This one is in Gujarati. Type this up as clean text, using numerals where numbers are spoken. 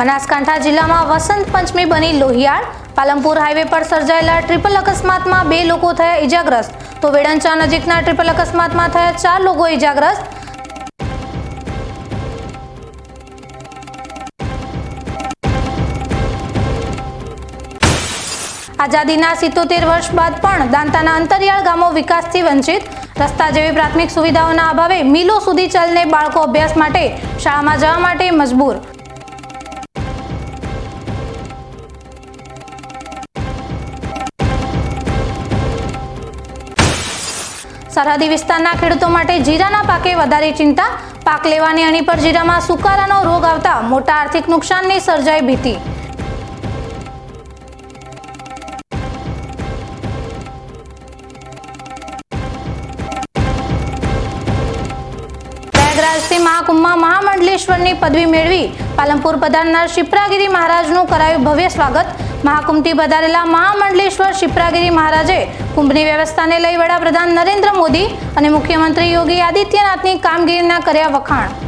બનાસકાંઠા જિલ્લામાં વસંત પંચમી બની લોહિયાળ। પાલનપુર હાઈવે પર સર્જાયેલા ટ્રિપલ અકસ્માતમાં 2 લોકો થયા ઈજાગ્રસ્ત, તો વેડંચા નજીકના ટ્રિપલ અકસ્માતમાં થયા 4 લોકો ઈજાગ્રસ્ત। આઝાદીના 77 વર્ષ બાદ પણ દાંતાના અંતરિયાળ ગામો વિકાસથી વંચિત। રસ્તા જેવી પ્રાથમિક સુવિધાઓના અભાવે મિલો સુધી ચાલીને બાળકો અભ્યાસ માટે શાળામાં જવા માટે મજબૂર। સરહદી વિસ્તારના ખેડૂતો માટે જીરાના પાકે વધારે ચિંતા। પાક લેવાની અણી પર જીરામાં સુકારાનો રોગ આવતા મોટા આર્થિક નુકસાનની સર્જાઈ ભીતિ। પ્રયાગરાજથી મહાકુંભમાં મહામંડલેશ્વરની પદવી મેળવી પાલનપુર પધારનાર શિપ્રાગીરી મહારાજનું કરાયું ભવ્ય સ્વાગત। મહાકુંભથી પધારેલા મહામંડલેશ્વર શિપ્રાગીરી મહારાજે કુંભની વ્યવસ્થાને લઈ વડાપ્રધાન નરેન્દ્ર મોદી અને મુખ્યમંત્રી યોગી આદિત્યનાથની કામગીરીના કર્યા વખાણ।